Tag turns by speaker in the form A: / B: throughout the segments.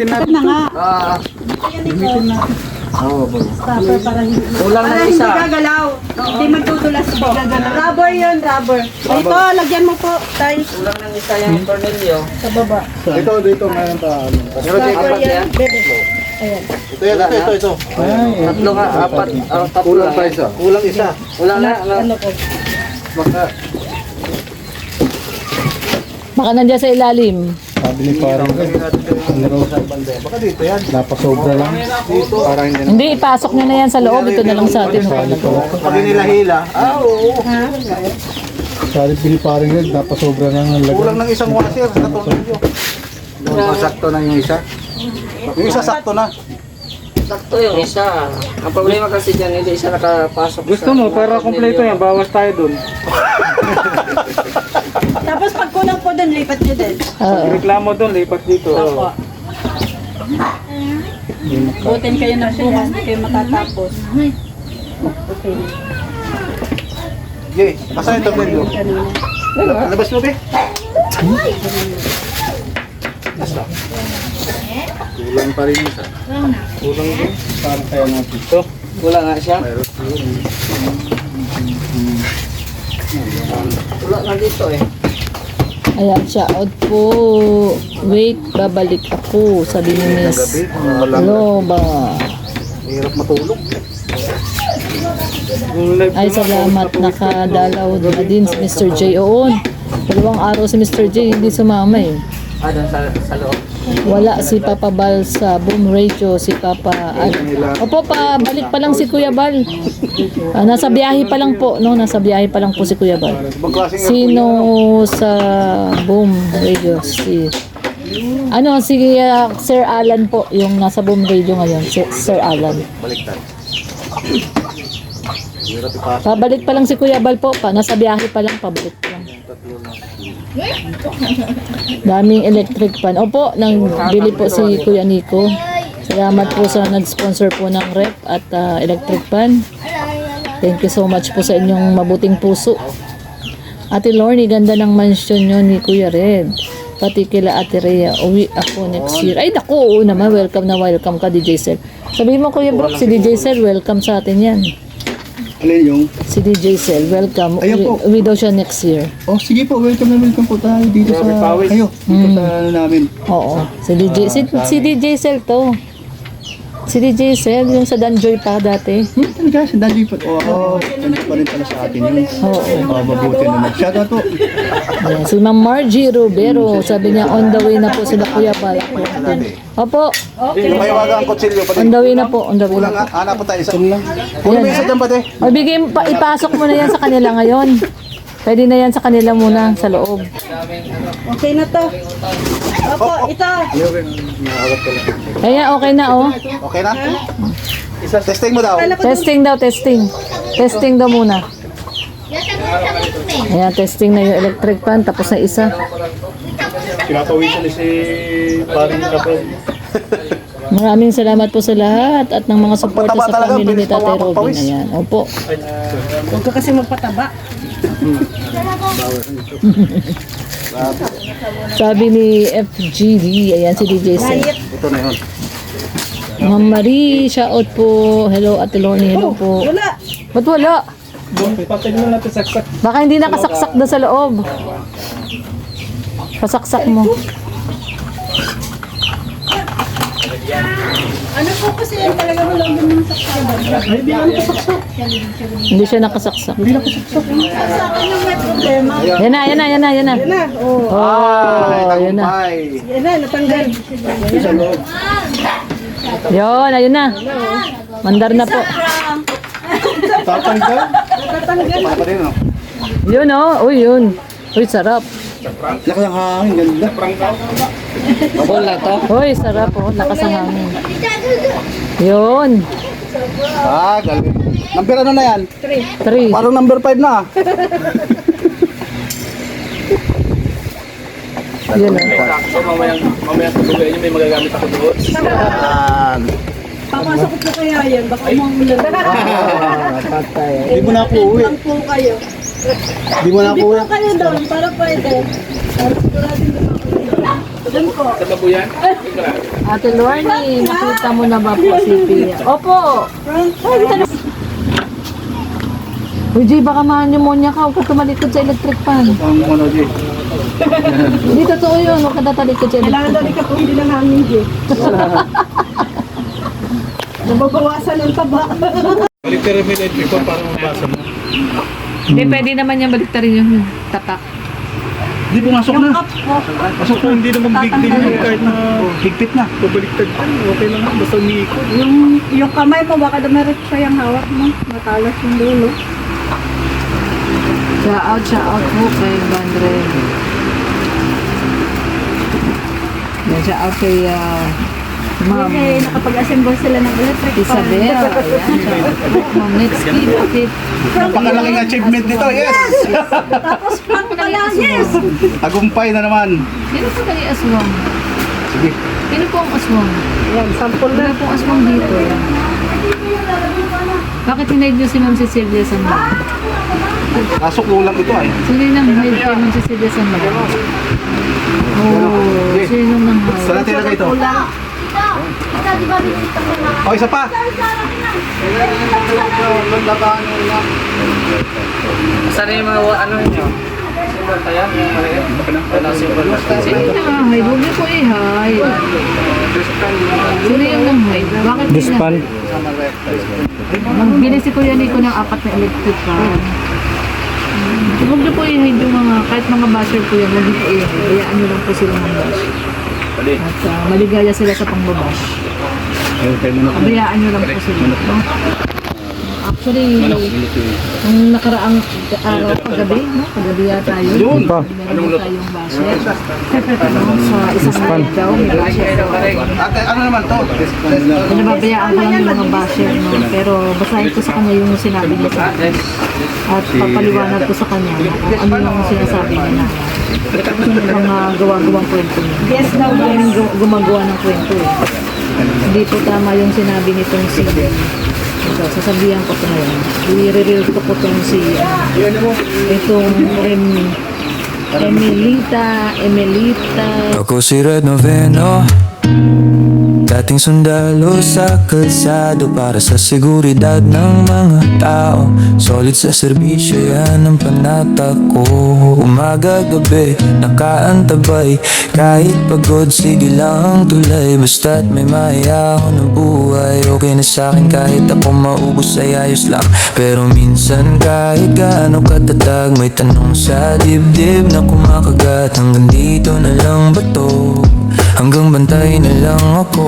A: Gamitin natin.
B: na nga.
A: Gamitin natin. Oo,
B: Stopper para hindi.
C: Kulang
B: Para
C: ng
B: hindi
C: isa.
B: gagalaw. Hindi magtutulas po. Rubber yun, rubber. Ito, lagyan mo po, tay.
C: Kulang ng isa yung tornilyo.
B: Sa baba.
A: Dito, mayroon pa.
C: Pero di
B: Stopper
C: apat
B: yan,
C: yan.
B: bebe. Ayan.
D: Ito.
C: Tatlo ka, apat. Tatlo
A: Kulang
C: lang
A: pa
C: yan.
A: isa.
D: Kulang isa.
C: Kulang na.
B: Ano po?
E: Baka nandiyan sa ilalim.
A: Sabi ni parang
D: Baka dito yan.
A: napasobra lang. Para hindi na.
E: Hindi, ipasok nyo na yan sa loob. Ito na lang sa atin.
D: Pag nila-hila. Oo.
A: Sabi ni parang yun, napasobra lang ang
D: Kulang
A: lagyan.
D: ng isang washer sa tornilyo.
A: Masakto na yung isa.
D: Yung isa sakto na.
C: Sakto yung isa. Ang problema kasi dyan, hindi siya nakapasok.
A: Gusto mo, para kompleto yan, bawas tayo dun.
B: Tapos pag kulang po doon, lipat nyo din.
A: Reklamo dun, lipat dito.
B: Opo. Butin kayo ng bukas, hindi kayo matatapos. Okay.
D: Jay, asan yung tornilyo? Labas mo, be.
A: Kulang pa rin isa. Kulang din. Parang kaya natin. Ito.
C: Kulang nga siya. Kulang na dito eh.
E: Ayan, shout po. Wait, babalik ako. Sabi ni Miss. Hello ba?
D: Hirap matulog.
E: Ay, salamat. Nakadalaw na din si Mr. J. Oo. 2 araw si Mr. J. Hindi sumama eh.
C: Doon sa loob.
E: Wala si Papa Bal sa Boom Radio. Si Papa... Opo, balik pa lang si Kuya Bal. Nasa biyahe pa lang po. No? Nasa biyahe pa lang po si Kuya Bal.
D: Ibang klaseng
E: Sino sa Boom Radio? Si Sir Alan po, yung nasa Boom Radio ngayon, si Sir Alan.
D: baliktad. Hirap ipasok.
E: Pabalik pa lang si Kuya Bal po, nasa biyahe pa lang, pabalik pa lang. Daming electric fan. Opo, nang bili po si Kuya Nico. Salamat po sa nag-sponsor po ng rep at electric fan. Thank you so much po sa inyong mabuting puso. Ate Lorny, ganda ng mansion nyo ni Kuya Red. Pati kila Ate Rhea, uwi ako next year. Ay, naku, oo naman, welcome na welcome ka, DJ Sel. Sabihin mo, Kuya Brook, si DJ Sel, welcome sa atin yan.
A: Alin yung?
E: Si DJ Sel, welcome.
A: Ayan po.
E: Uwi daw siya next year.
A: Oh, sige po, welcome po tayo dito sa kayo. Dito sa ano namin.
E: Oo, si DJ Sel to. Si DJ Sel, yung sa Danjoy pa dati.
A: Talaga, sa dali po. Oo, nandito pa rin pala sa atin yun.
E: Oo.
A: Mabuti naman. Shoutout po.
E: Ayan, si Ma'am Margie Robero, sabi niya on the way na po sila Kuya Bal. Opo,
D: Mayawaga ang kutsilyo pa
E: on
D: din.
E: the way na po, on the way
D: Kulang
E: na po.
D: nga, hanap pa tayo isa. Kulang mo isa dyan pa, te.
E: O, ipasok mo na yan sa kanila ngayon. Pwede na yan sa kanila muna, sa loob.
B: Okay na to. Opo, ito.
E: Ayan, okay na oh.
D: Okay na? Testing mo daw.
E: Testing daw, testing. Testing daw muna. Ayan, testing na yung electric fan, tapos na isa.
A: Pinapawisan ni si paring kapag.
E: Maraming salamat po sa lahat at ng mga suporta
D: Magpataba
E: sa
D: talaga,
E: family ni
D: bilis
E: Tatay Robin.
D: pawis.
E: Ayan, opo.
B: Huwag ka kasi magpataba.
E: Sabi ni FGD, ayan si DJ Sel.
D: Ito na yun.
E: Ma'am Marie, shout po. Hello, Ate Lorny, hello po.
B: Wala.
E: Ba't wala?
A: Patay mo natin saksak.
E: Baka hindi nakasaksak doon sa loob. Pasaksak mo.
B: Ano po kasi yan talaga mo lang yung saksaban.
E: Hindi siya nakasaksak.
B: Sa akin yung may problema.
E: Yan na, yan na, yan na, yan na.
B: Yan na. Oh.
E: Oh, yun na.
D: Ay,
B: Yan na, natanggal.
E: Yun, ayun na. Mandar na po.
A: Tatanggal?
B: Natanggal.
D: pa rin, no?
E: Yun oh, uy yun. Uy, sarap.
A: Lakas ang hangin, ganda.
C: Babol na to.
E: Uy, sarap oh, lakas ang hangin. Yun,
D: Galing. Number ano na yan?
E: 3.
D: Parang number 5 na.
E: Yun oh.
C: So mamaya tulugan niyo may magagamit ako doon.
D: Yan.
B: Papasok ko po kaya yan. Baka umuulan.
E: Patay.
A: Hindi mo na ako uwi.
B: Lang po kayo.
A: Hindi mo na ako
B: Hindi
A: uwi.
B: po kayo doon. Para pwede. Para sigurado naman kayo.
E: Ate Lorny, nakita mo na ba po si Pia? Opo. Uy, Jay, baka ma-pneumonia ka. Huwag ka tumalikod sa electric fan.
A: Ang ano, Jay.
E: Hindi totoo yun. Huwag ka tatalikod sa
B: Kailangan
E: electric
B: daw ka kung hindi na namin, Jay. Nababawasan ng taba.
A: Balik ka rin may electric fan para mabasa mo.
E: Hindi, pwede naman yung baliktarin yung tatak.
D: Di pumasok na.
A: Pasok ko, hindi naman big deal yun kahit na
D: Higpit na.
A: pabaliktad ka. Okay lang yan, basta umiikot.
B: Yung kamay mo, baka dumiret siya yung hawak mo. Matalas yung dulo.
E: Shout out po kay Bandre. Yan, shout out kay Ma'am
B: Kasi nakapag-assemble sila ng electric fan.
E: Isabel. Ayan, shout out po. Ma'am, let's keep it.
D: Napakalaking achievement nito, yes!
B: Tapos prank pala, yes!
D: Tagumpay na naman.
E: Sino po kay aswang?
D: Sige.
E: Sino po ang aswang?
B: Yan, sample
E: Wala pong aswang dito. Yan. Bakit hinaid niyo si Ma'am Cecilia sa mga?
D: Pasok ulang ito ay.
E: Sino yung nang-hide kay Ma'am Cecilia sa mga? Oh, sino yung nang-hide?
D: Saan natin ilagay ito? O, isa pa.
C: Saan yung mga ano nyo? Simbol tayo? Yung maliit? Ano simbol?
E: Sino yung nang-hide? Huwag niyo po i-hide. Sino yung nang-hide? Bakit
A: Dispan.
E: Magbili si Kuya Nico ng 4 na electric fan. Huwag niyo po i-hide yung mga, kahit mga basher po yan, huwag niyo po i-hide. Hayaan niyo lang po sila ng bash. At maligaya sila sa pangbabash. Pabayaan nyo lang po sila. No? Actually, nung nakaraang araw paggabi, no? Paggabi yata yun. Meron tayong basher. Sa isang live daw, may basher.
D: Ate, ano naman to?
E: Pinababayaan ko lang yung mga basher, no? Pero basahin ko sa kanya yung sinabi niya sa akin. At papaliwanag ko sa kanya kung ano yung sinasabi niya na mga gawa-gawang kwento niya.
B: Yes daw,
E: Maraming gumagawa ng kwento eh. Hindi po tama yung sinabi nitong si ito, sasabihan ko po ngayon. I-reveal ko po itong si itong Emelita.
F: Ako si Red Noveno, dating sundalo sa kalsado para sa seguridad ng mga tao. Solid sa serbisyo, yan ang panata ko. Umaga, gabi, nakaantabay. Kahit pagod, sige lang tulay. Basta't may maya ako ng buhay. Okay na sa'kin kahit ako maubos ay ayos lang. Pero minsan kahit gaano katatag, may tanong sa dibdib na kumakagat. Hanggang dito na lang ba to? Hanggang bantay na lang ako.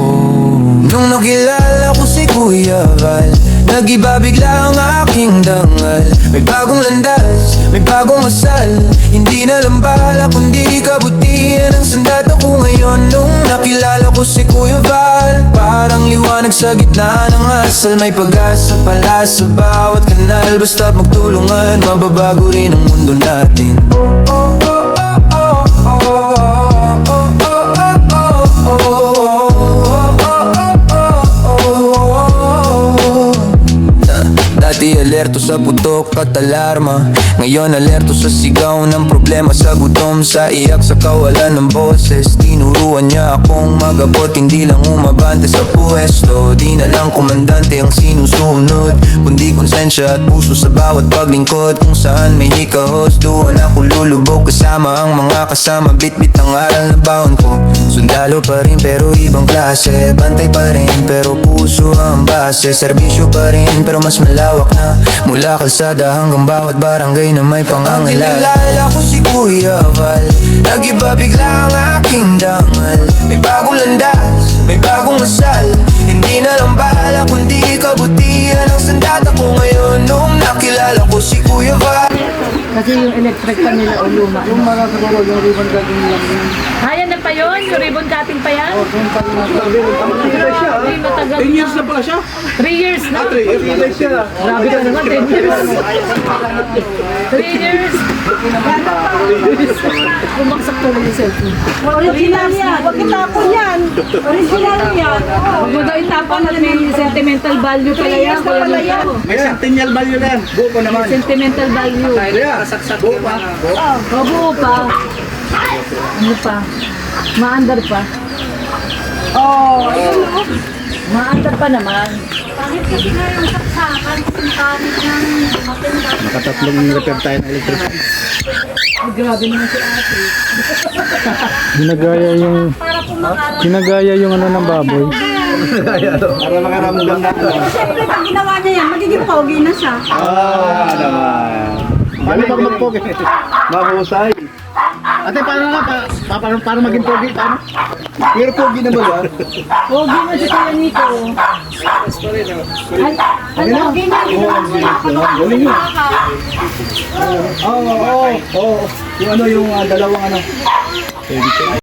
F: Nung nakilala ko si Kuya Val, nag-iba bigla ang aking dangal. May bagong landas, may bagong asal. Hindi na lang bala kundi kabutihan ang sandata ko ngayon. Nung nakilala ko si Kuya Val, parang liwanag sa gitna ng asal. May pag-asa pala sa bawat kanal. Basta magtulungan, mababago rin ang mundo natin. Dati alerto sa putok at alarma, ngayon alerto sa sigaw ng problema, sa gutom, sa iyak, sa kawalan ng boses. Tinuruan niya akong magabot, hindi lang umabante sa pwesto. Di na lang komandante ang sinusunod, kundi konsensya at puso sa bawat paglingkod. Kung saan may hikahos, doon ako lulubog kasama ang mga kasama. Bit-bit ang aral na baon ko. Sundalo pa rin pero ibang klase, bantay pa rin pero puso ang base. Serbisyo pa rin pero mas malawak na, mula kalsada hanggang bawat barangay na may pangangailangan. Nakilala ko si Kuya Val, nag-iba bigla ang aking dangal. May bagong landas, may bagong asal. Hindi na lang bala kundi kabutihan ang sandata ko ngayon. Nung nakilala ko si Kuya Val.
E: Kasi yung electric pa nila o luma.
A: Yung mga siguro yung ribbon cutting lang yun.
E: Ayan na pa yun? Yung ribbon cutting pa yan?
A: Yung cutting na sa ribbon.
E: Ay, matagal
A: 10 years na pala siya.
E: 3 years na?
A: 3 years siya.
E: Grabe ka naman, 10 years. 3 years. Bumaksak tuloy yung cellphone.
B: Original yan. Huwag itapon yan. Original yan.
E: Huwag mo daw itapon at may sentimental value pala yan. Kuya Nico.
D: May centennial value na yan. Buo pa naman.
E: Sentimental value.
C: Kasaksak ko pa.
E: Buo pa. Ano pa? Maandar pa.
B: Oh, ayun o.
E: Maandar pa naman.
B: Kahit kasi nga yung saksakan, yung kahit ng matinda.
D: Nakatatlong repair tayo ng electric fan.
E: Ay, grabe naman si ate.
A: Ginagaya yung,
B: Para pumakala.
A: ginagaya yung ano ng baboy.
D: Para makaramdam na.
B: Siyempre, pag ginawa niya yan, magiging pogi na siya.
D: Naman. Paano pag magpogi? Mahusay. Ate, paano nga? Paano maging pogi? Paano? Pero pogi naman ba?
E: Pogi na si Kuya Nico.
B: Ano, pogi na yun.
D: Galing yun. Oo. Yung ano, yung dalawang ano.